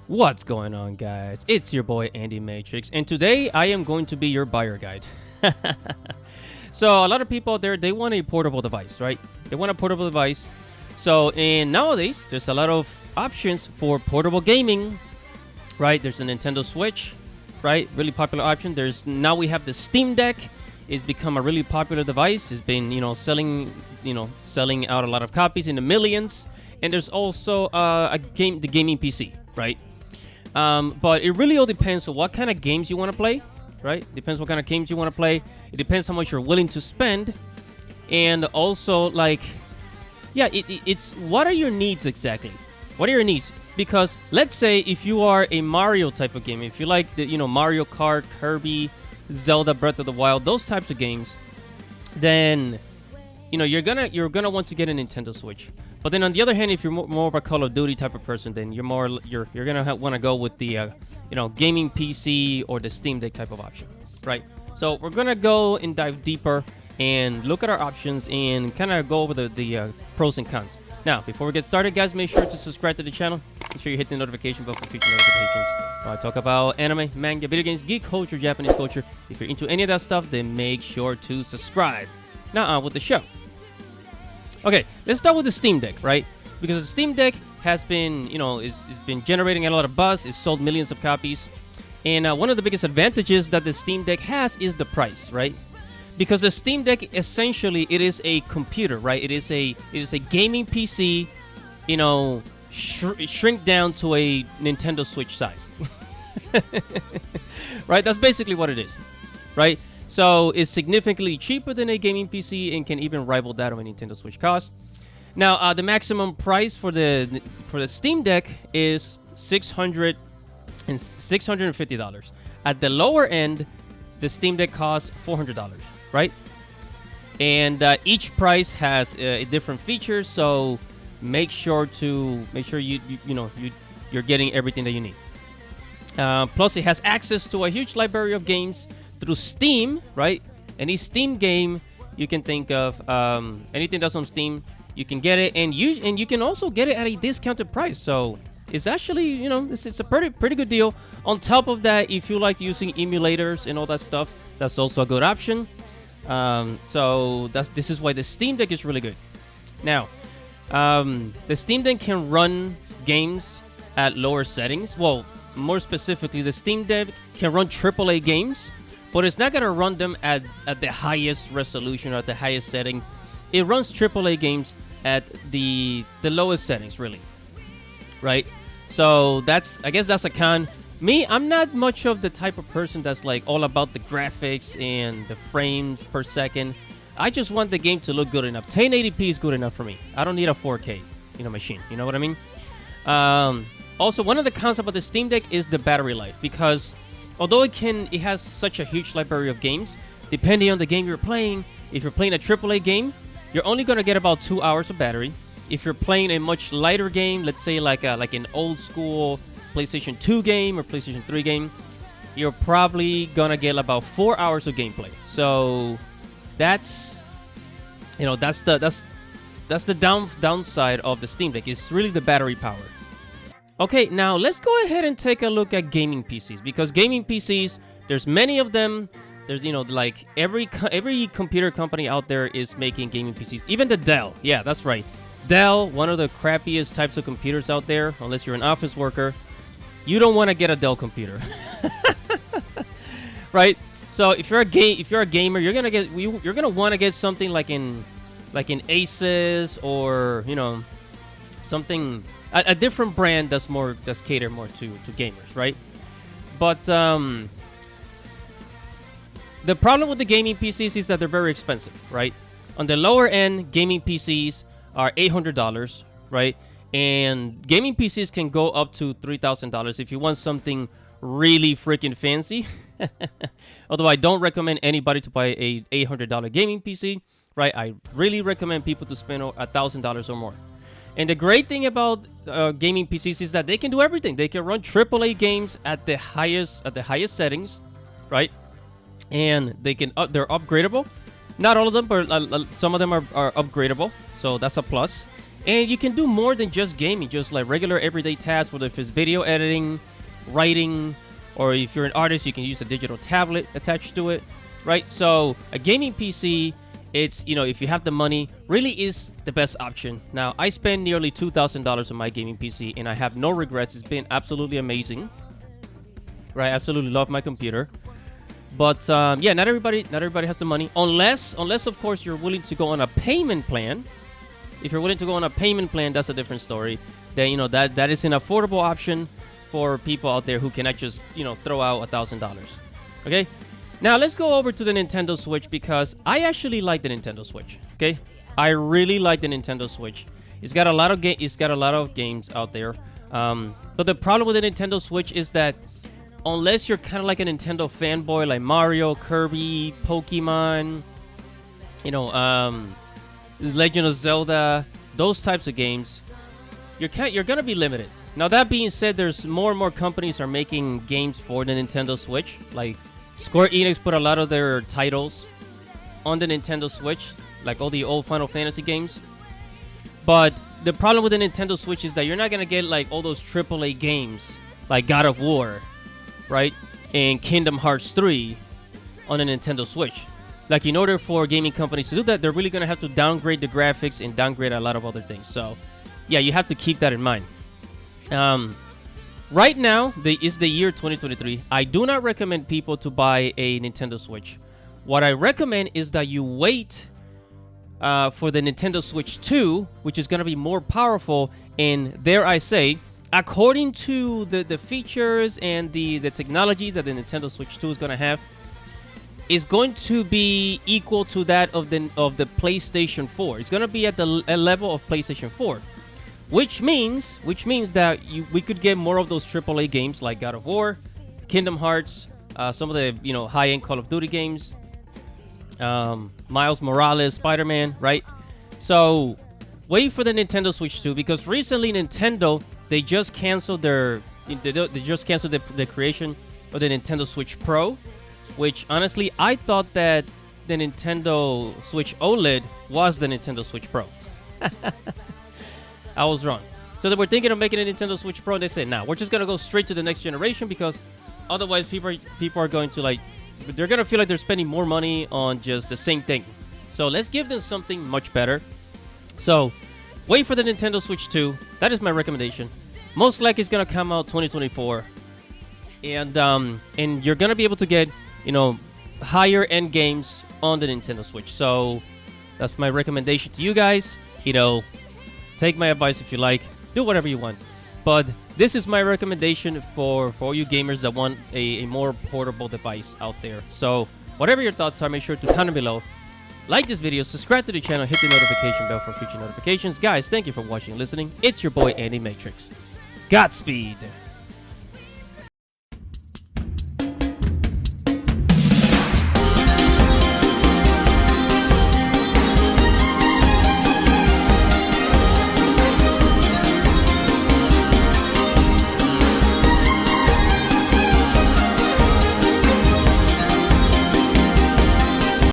What's going on, guys? It's your boy Andy Matrix, and today I am going to be your buyer guide. So a lot of people out there, they want a portable device, right? They want a portable device. So and nowadays there's a lot of options for portable gaming, right? There's a Nintendo Switch, right? Really popular option. Now we have the Steam Deck. It's become a really popular device. It's been selling out a lot of copies in the millions. And there's also the gaming PC, right? But it really all depends on what kind of games you want to play, right? Depends what kind of games you want to play. It depends how much you're willing to spend. And also, it's what are your needs exactly? What are your needs? Because let's say if you are a Mario type of game, if you like the, Mario Kart, Kirby, Zelda, Breath of the Wild, those types of games, then, you're gonna want to get a Nintendo Switch. But then on the other hand, if you're more of a Call of Duty type of person, then you're gonna want to go with the gaming PC or the Steam Deck type of option, right? So we're gonna go and dive deeper and look at our options and kind of go over the pros and cons. Now, before we get started, guys, make sure to subscribe to the channel. Make sure you hit the notification bell for future notifications. I talk about anime, manga, video games, geek culture, Japanese culture. If you're into any of that stuff, then make sure to subscribe. Now on with the show. Okay, let's start with the Steam Deck, right? Because the Steam Deck has been, it's been generating a lot of buzz. It's sold millions of copies. And one of the biggest advantages that the Steam Deck has is the price, right? Because the Steam Deck, essentially, it is a computer, right? It is a gaming PC, shrink down to a Nintendo Switch size. Right? That's basically what it is, right? So it's significantly cheaper than a gaming PC and can even rival that of a Nintendo Switch cost. Now, the maximum price for the Steam Deck is $650. At the lower end, the Steam Deck costs $400, right? And each price has different features, so make sure you're getting everything that you need. Plus, it has access to a huge library of games through Steam, right? Any Steam game you can think of, anything that's on Steam, you can get it, and you can also get it at a discounted price. So it's actually, it's a pretty good deal. On top of that, if you like using emulators and all that stuff, that's also a good option. So this is why the Steam Deck is really good. Now, the Steam Deck can run games at lower settings. Well, more specifically, the Steam Deck can run AAA games, but it's not going to run them at the highest resolution or at the highest setting. It runs AAA games at the lowest settings, really, right? So I guess that's a con. Me, I'm not much of the type of person that's like all about the graphics and the frames per second. I just want the game to look good enough. 1080p is good enough for me. I don't need a 4K, machine. You know what I mean? Also, one of the cons about the Steam Deck is the battery life, because although it has such a huge library of games, depending on the game you're playing, if you're playing a AAA game, you're only going to get about 2 hours of battery. If you're playing a much lighter game, let's say like an old school PlayStation 2 game or PlayStation 3 game, you're probably going to get about 4 hours of gameplay. So that's the downside of the Steam Deck. It's really the battery power. Okay, now let's go ahead and take a look at gaming PCs, because gaming PCs, there's many of them. There's, like every computer company out there is making gaming PCs. Even the Dell. Yeah, that's right. Dell, one of the crappiest types of computers out there, unless you're an office worker. You don't want to get a Dell computer. Right? So if you're a gamer, you're going to want to get something like an Asus or, something a different brand that's catered more to gamers, right? But the problem with the gaming PCs is that they're very expensive, right? On the lower end, gaming PCs are $800, right? And gaming PCs can go up to $3,000 if you want something really freaking fancy. Although I don't recommend anybody to buy a $800 gaming PC, right? I really recommend people to spend $1,000 or more. And the great thing about gaming PCs is that they can do everything. They can run AAA games at the highest settings, right? And they're upgradable. Not all of them, but some of them are upgradable. So that's a plus. And you can do more than just gaming, just like regular everyday tasks, whether if it's video editing, writing, or if you're an artist, you can use a digital tablet attached to it, right? So a gaming PC, it's, you know, if you have the money, really is the best option. Now, I spend nearly $2,000 on my gaming PC, and I have no regrets. It's been absolutely amazing, right? Absolutely love my computer. But yeah, not everybody has the money, unless of course you're willing to go on a payment plan. If you're willing to go on a payment plan, that's a different story. Then, you know, that is an affordable option for people out there who cannot just, you know, throw out $1,000. Okay, now let's go over to the Nintendo Switch, because I actually like the Nintendo Switch. Okay, I really like the Nintendo Switch. It's got a lot of games out there. But the problem with the Nintendo Switch is that unless you're kind of like a Nintendo fanboy, like Mario, Kirby, Pokemon, you know, Legend of Zelda, those types of games, you're gonna be limited. Now, that being said, there's more and more companies are making games for the Nintendo Switch. Like Square Enix put a lot of their titles on the Nintendo Switch, like all the old Final Fantasy games. But the problem with the Nintendo Switch is that you're not gonna get like all those AAA games like God of War, right, and Kingdom Hearts 3 on the Nintendo Switch. Like, in order for gaming companies to do that, they're really going to have to downgrade the graphics and downgrade a lot of other things. So, yeah, you have to keep that in mind. Right now, is the year 2023. I do not recommend people to buy a Nintendo Switch. What I recommend is that you wait for the Nintendo Switch 2, which is going to be more powerful. And dare I say, according to the features and the technology that the Nintendo Switch 2 is going to have, is going to be equal to that of the PlayStation 4. It's going to be at the level of PlayStation 4, which means that we could get more of those AAA games like God of War, Kingdom Hearts, some of the, you know, high-end Call of Duty games, Miles Morales, Spider-Man, right? So wait for the Nintendo Switch 2, because recently Nintendo, they just canceled the creation of the Nintendo Switch Pro. Which, honestly, I thought that the Nintendo Switch OLED was the Nintendo Switch Pro. I was wrong. So they were thinking of making a Nintendo Switch Pro, and they said, nah, we're just going to go straight to the next generation, because otherwise people are going to, like, they're going to feel like they're spending more money on just the same thing. So let's give them something much better. So wait for the Nintendo Switch 2. That is my recommendation. Most likely it's going to come out 2024. And you're going to be able to get, you know, higher end games on the Nintendo Switch. So that's my recommendation to you guys. You know, take my advice if you like. Do whatever you want. But this is my recommendation for you gamers that want a more portable device out there. So whatever your thoughts are, make sure to comment below. Like this video, subscribe to the channel, hit the notification bell for future notifications. Guys, thank you for watching and listening. It's your boy, Andy Matrix. Godspeed.